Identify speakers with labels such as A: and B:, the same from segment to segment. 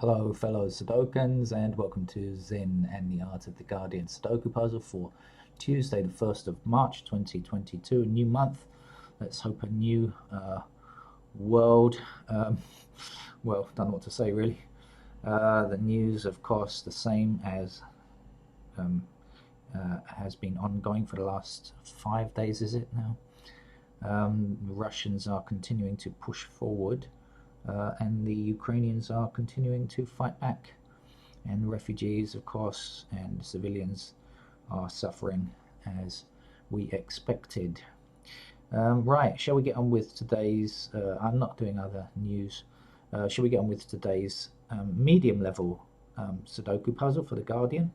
A: Hello fellow Sudokans and welcome to Zen and the Art of the Guardian Sudoku puzzle for Tuesday the 1st of March 2022, a new month. Let's hope a new world. Well, don't know what to say really. The news, of course, the same as has been ongoing for the last 5 days, is it now? The Russians are continuing to push forward. And the Ukrainians are continuing to fight back, and refugees, of course, and civilians are suffering as we expected. Right, shall we get on with today's, I'm not doing other news, shall we get on with today's medium level Sudoku puzzle for the Guardian?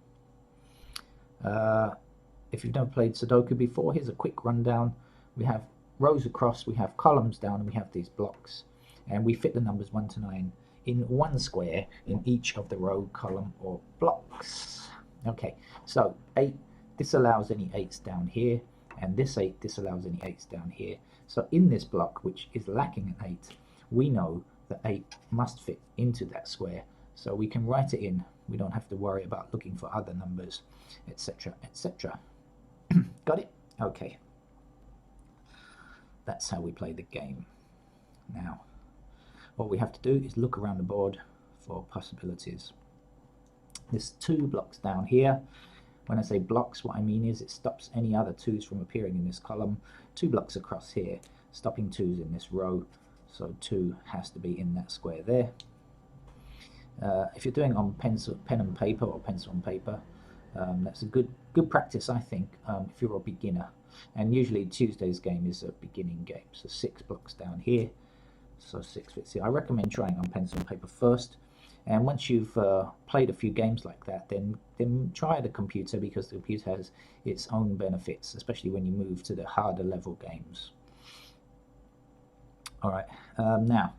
A: If you've never played Sudoku before, here's a quick rundown. We have rows across, we have columns down, and we have these blocks. And we fit the numbers 1 to 9 in one square in each of the row, column, or blocks. Okay, so 8 disallows any 8s down here, and this 8 disallows any 8s down here. So in this block, which is lacking an 8, we know that 8 must fit into that square. So we can write it in. We don't have to worry about looking for other numbers, etc., etc. Got it? Okay. That's how we play the game. Now, what we have to do is look around the board for possibilities. There's 2 blocks down here. When I say blocks, what I mean is it stops any other 2s from appearing in this column. 2 blocks across here, stopping 2s in this row. So 2 has to be in that square there. If you're doing it on pen and paper or pencil and paper, that's a good practice, I think, if you're a beginner. And usually Tuesday's game is a beginning game. So 6 blocks down here. So 6 fits here. I recommend trying on pencil and paper first, and once you've played a few games like that, then try the computer, because the computer has its own benefits, especially when you move to the harder level games. Alright, now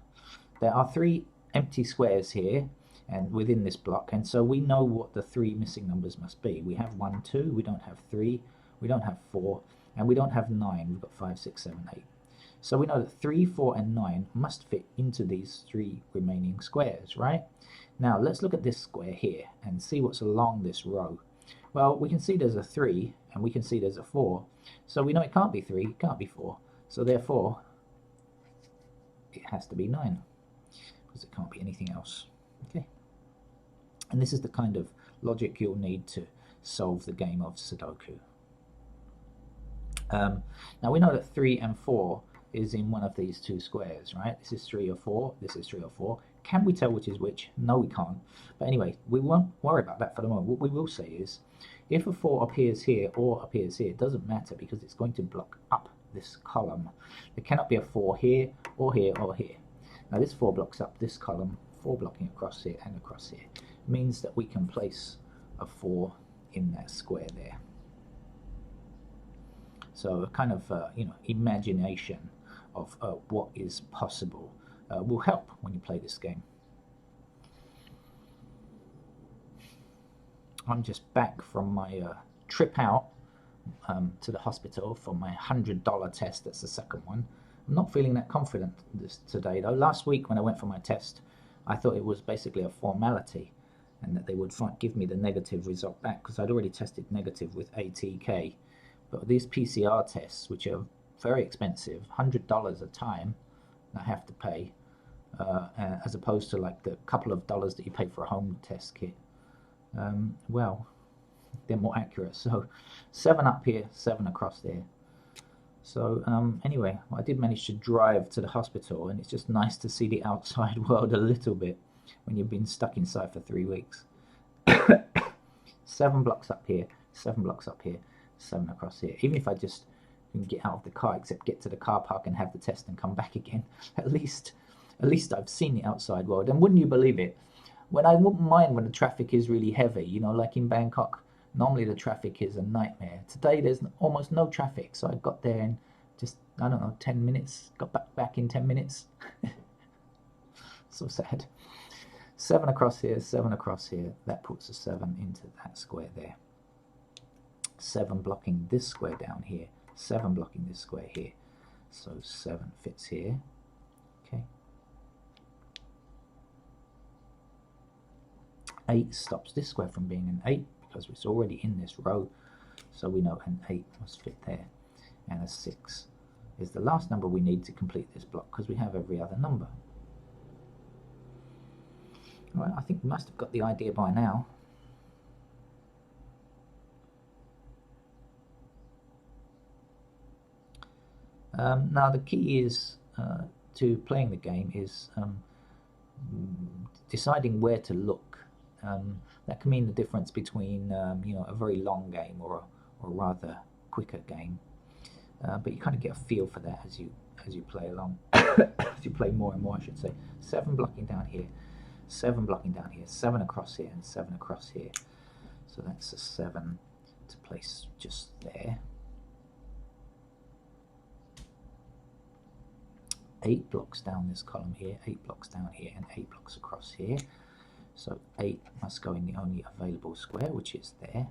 A: there are 3 empty squares here and within this block, and so we know what the 3 missing numbers must be. We have 1, 2, we don't have 3, we don't have 4, and we don't have 9. We've got 5, 6, 7, 8. So we know that 3, 4, and 9 must fit into these 3 remaining squares, right? Now let's look at this square here and see what's along this row. Well, we can see there's a 3 and we can see there's a 4. So we know it can't be 3, it can't be 4. So therefore, it has to be 9, because it can't be anything else. Okay. And this is the kind of logic you'll need to solve the game of Sudoku. Now we know that 3 and 4 is in one of these 2 squares, right? This is 3 or 4, this is 3 or 4. Can we tell which is which? No, we can't. But anyway, we won't worry about that for the moment. What we will say is, if a 4 appears here or appears here, it doesn't matter, because it's going to block up this column. There cannot be a 4 here or here or here. Now this 4 blocks up this column, 4 blocking across here and across here. It means that we can place a 4 in that square there. So a kind of imagination of what is possible will help when you play this game. I'm just back from my trip out to the hospital for my $100 test. That's the second one. I'm not feeling that confident today though. Last week when I went for my test, I thought it was basically a formality and that they would give me the negative result back, because I'd already tested negative with ATK. But these PCR tests, which are very expensive, $100 a time I have to pay, as opposed to like the couple of dollars that you pay for a home test kit, well, they're more accurate. So 7 up here, 7 across there. So anyway, I did manage to drive to the hospital, and it's just nice to see the outside world a little bit when you've been stuck inside for 3 weeks. 7 blocks up here, 7 blocks up here, 7 across here. Even if I just can get out of the car, except get to the car park and have the test and come back again, at least I've seen the outside world. And wouldn't you believe it, when I wouldn't mind when the traffic is really heavy, you know, like in Bangkok, normally the traffic is a nightmare. Today there's almost no traffic, so I got there in just, I don't know, 10 minutes, got back in 10 minutes. So sad. 7 across here, 7 across here, that puts a 7 into that square there. 7 blocking this square down here, 7 blocking this square here. So 7 fits here. Okay. 8 stops this square from being an 8 because it's already in this row, so we know an 8 must fit there, and a 6 is the last number we need to complete this block because we have every other number. Alright, I think we must have got the idea by now. Now the key is to playing the game is deciding where to look. That can mean the difference between you know, a very long game or a rather quicker game. But you kind of get a feel for that as you play along. As you play more and more, I should say. 7 blocking down here, 7 blocking down here, 7 across here, and 7 across here. So that's a 7 to place just there. 8 blocks down this column here, 8 blocks down here, and 8 blocks across here. So 8 must go in the only available square, which is there.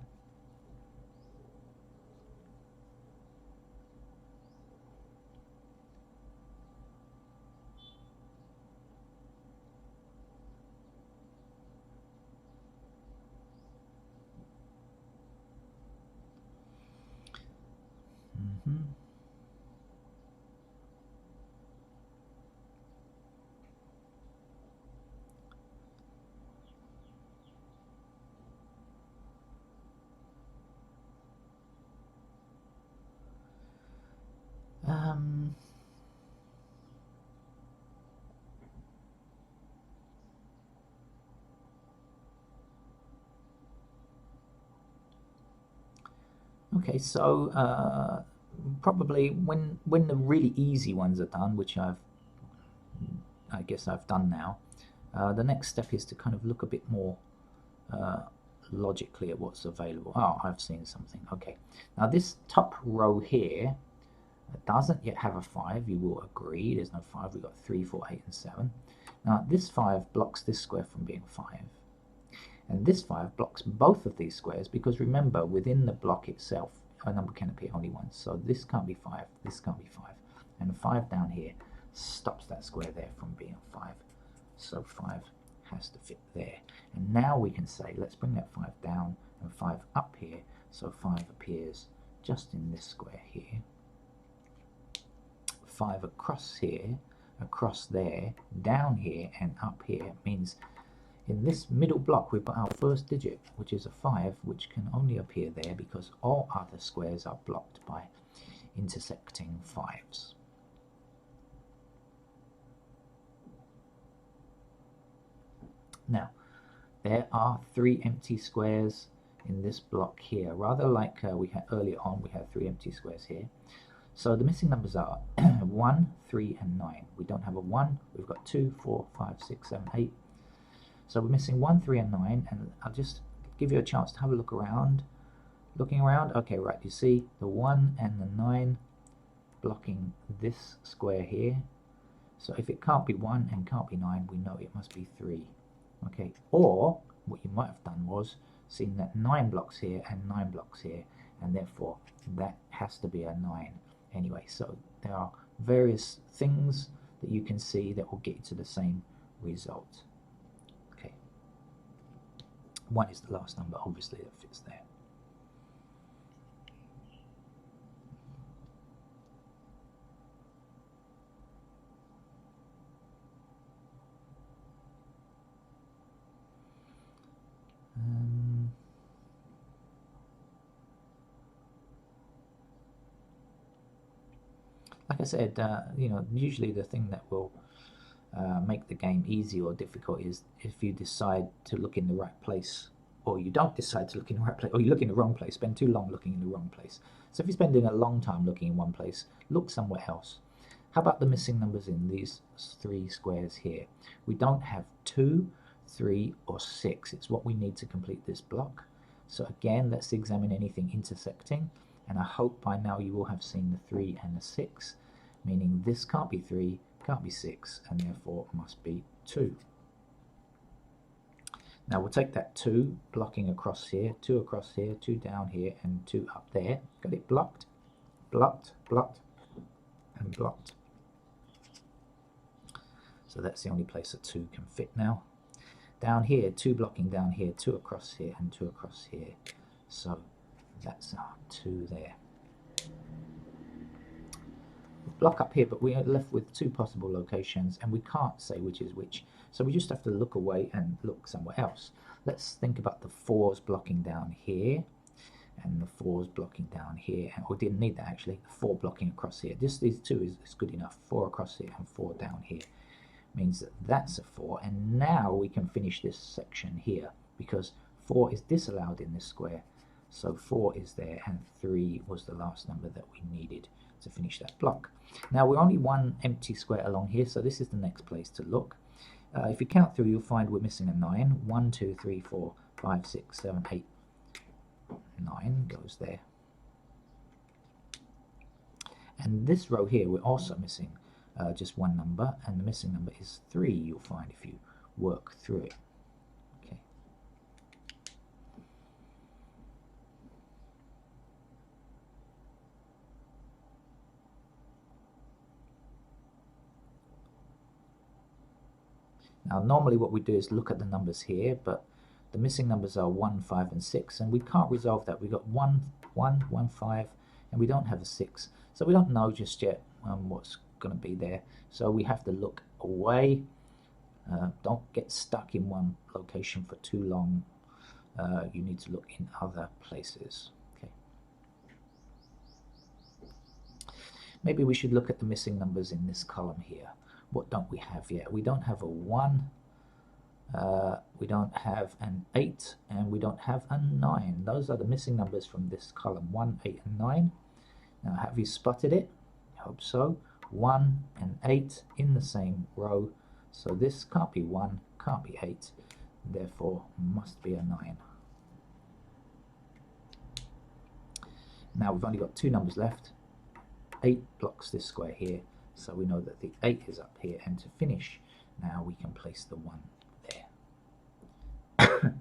A: Okay, so probably when the really easy ones are done, which I guess I've done now, the next step is to kind of look a bit more logically at what's available. Oh, I've seen something. Okay, now this top row here doesn't yet have a 5. You will agree there's no 5. We've got 3, 4, 8, and 7. Now this 5 blocks this square from being 5. And this 5 blocks both of these squares because remember, within the block itself, a number can appear only once. So this can't be 5, this can't be 5. And 5 down here stops that square there from being 5. So 5 has to fit there. And now we can say, let's bring that 5 down and 5 up here. So 5 appears just in this square here. 5 across here, across there, down here, and up here means in this middle block we've got our first digit, which is a 5, which can only appear there because all other squares are blocked by intersecting 5s. Now, there are 3 empty squares in this block here, rather like we had earlier on. We had 3 empty squares here. So the missing numbers are 1, 3, and 9. We don't have a 1. We've got 2, 4, 5, 6, 7, 8. So we're missing 1, 3, and 9, and I'll just give you a chance to have a look around. Looking around, okay, right, you see the 1 and the 9 blocking this square here. So if it can't be 1 and can't be 9, we know it must be 3. Okay, or what you might have done was seen that 9 blocks here and 9 blocks here, and therefore that has to be a 9 anyway. So there are various things that you can see that will get you to the same result. 1 is the last number, obviously, that fits there. Like I said, you know, usually the thing that will make the game easy or difficult is if you decide to look in the right place, or you don't decide to look in the right place, or you look in the wrong place, spend too long looking in the wrong place. So if you're spending a long time looking in one place, look somewhere else. How about the missing numbers in these 3 squares here? We don't have 2, 3, or 6. It's what we need to complete this block. So again, let's examine anything intersecting, and I hope by now you will have seen the 3 and the 6, meaning this can't be 3, can't be 6, and therefore must be 2. Now we'll take that 2 blocking across here, 2 across here, 2 down here, and 2 up there. Got it blocked, blocked, blocked, and blocked. So that's the only place a 2 can fit now. Down here, 2 blocking down here, 2 across here, and 2 across here. So that's our 2 there. Block up here, but we are left with 2 possible locations, and we can't say which is which. So we just have to look away and look somewhere else. Let's think about the 4s blocking down here, and the 4s blocking down here. And we didn't need that actually. 4 blocking across here. These 2 is good enough. 4 across here and 4 down here means that that's a 4. And now we can finish this section here because 4 is disallowed in this square. So 4 is there, and 3 was the last number that we needed to finish that block. Now we're only 1 empty square along here, so this is the next place to look. If you count through, you'll find we're missing a 9. 1, 2, 3, 4, 5, 6, 7, 8, 9 goes there. And this row here, we're also missing just 1 number, and the missing number is 3, you'll find if you work through it. Okay. Now normally what we do is look at the numbers here, but the missing numbers are 1, 5, and 6, and we can't resolve that. We've got 1, 1, 1, 5, and we don't have a 6. So we don't know just yet what's going to be there. So we have to look away. Don't get stuck in one location for too long. You need to look in other places. Okay. Maybe we should look at the missing numbers in this column here. What don't we have yet? We don't have a 1, we don't have an 8, and we don't have a 9. Those are the missing numbers from this column, 1, 8, and 9. Now have you spotted it? I hope so. 1 and 8 in the same row. So this can't be 1, can't be 8, therefore must be a 9. Now we've only got 2 numbers left. 8 blocks this square here. So we know that the 8 is up here, and to finish, now we can place the 1 there.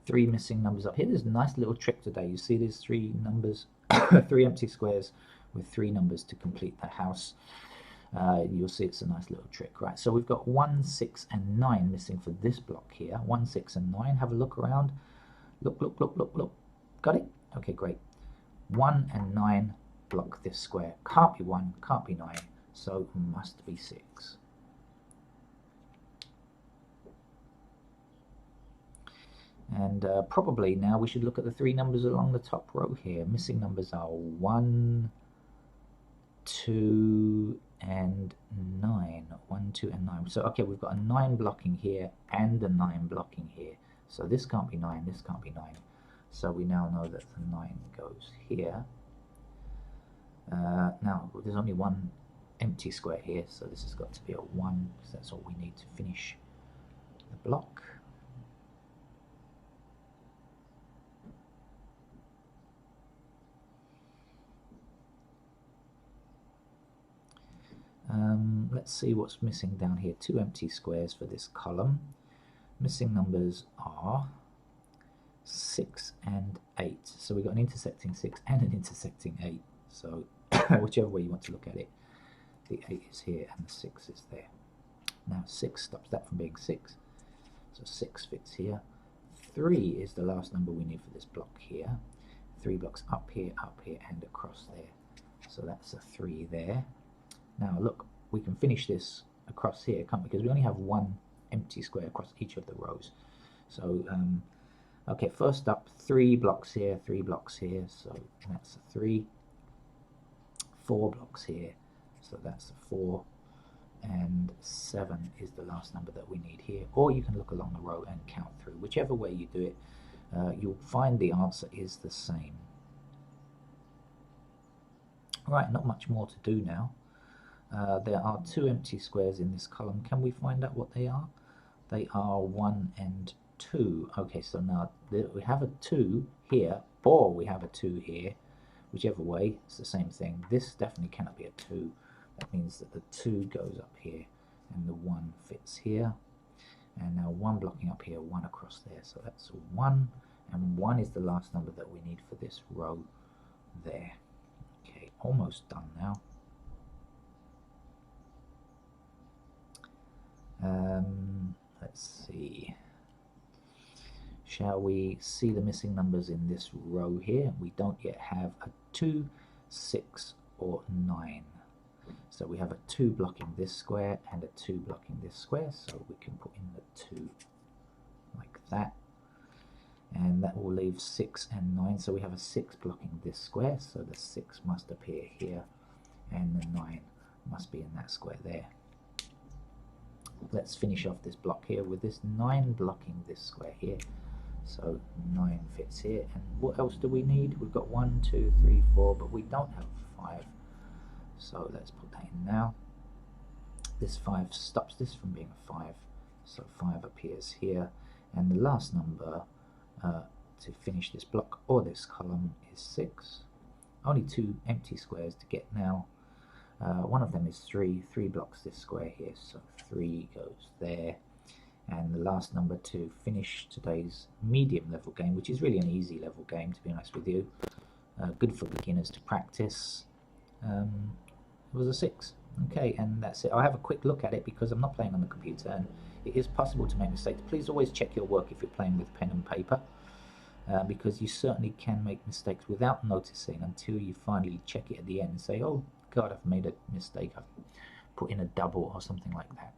A: Three missing numbers up here. There's a nice little trick today. You see these 3 numbers, 3 empty squares with 3 numbers to complete the house. You'll see it's a nice little trick, right? So we've got 1, 6, and 9 missing for this block here. 1, 6, and 9. Have a look around. Look, look, look, look, look. Got it? Okay, great. 1 and 9 block this square. Can't be 1, can't be 9, so must be 6. And probably now we should look at the 3 numbers along the top row here. Missing numbers are 1, 2, and 9. 1, 2, and 9. So okay, we've got a 9 blocking here and a 9 blocking here. So this can't be 9, this can't be 9. So we now know that the 9 goes here. Now there's only 1 empty square here, so this has got to be a 1, because that's all we need to finish the block. Let's see what's missing down here. 2 empty squares for this column. Missing numbers are 6 and 8. So we've got an intersecting 6 and an intersecting 8. So whichever way you want to look at it, the 8 is here and the 6 is there. Now 6 stops that from being 6. So 6 fits here. 3 is the last number we need for this block here. 3 blocks up here, and across there. So that's a 3 there. Now look, we can finish this across here, can't we? Because we only have 1 empty square across each of the rows. So okay, first up, 3 blocks here, 3 blocks here, so that's a 3. 4 blocks here, so that's a 4, and 7 is the last number that we need here. Or you can look along the row and count through. Whichever way you do it, you'll find the answer is the same. Right, not much more to do now. There are 2 empty squares in this column. Can we find out what they are? They are 1 and 2. Okay, so now we have a 2 here, or we have a 2 here. Whichever way, it's the same thing. This definitely cannot be a 2. That means that the 2 goes up here, and the 1 fits here. and now 1 blocking up here, 1 across there. So that's 1, and 1 is the last number that we need for this row there. Okay, almost done now. Let's see. Shall we see the missing numbers in this row here? We don't yet have a 2, 6, or 9. So we have a 2 blocking this square and a 2 blocking this square, so we can put in the 2 like that. And that will leave 6 and 9, so we have a 6 blocking this square, so the 6 must appear here, and the 9 must be in that square there. Let's finish off this block here with this 9 blocking this square here. So 9 fits here, and what else do we need? We've got 1, 2, 3, 4, but we don't have 5. So let's put that in now. This 5 stops this from being a 5, so 5 appears here, and the last number to finish this block or this column is 6. Only 2 empty squares to get now. One of them is 3. 3 blocks this square here, so 3 goes there. And the last number to finish today's medium level game, which is really an easy level game to be honest with you, good for beginners to practice, was a 6. Okay, and that's it. I'll have a quick look at it because I'm not playing on the computer and it is possible to make mistakes. Please always check your work if you're playing with pen and paper, because you certainly can make mistakes without noticing until you finally check it at the end and say, oh God, I've made a mistake, I've put in a double or something like that.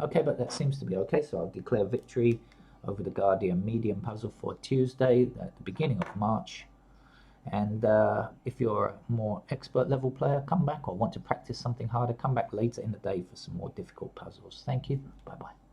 A: Okay, but that seems to be okay, so I'll declare victory over the Guardian medium puzzle for Tuesday at the beginning of March. And if you're a more expert level player, come back, or want to practice something harder, come back later in the day for some more difficult puzzles. Thank you. Bye-bye.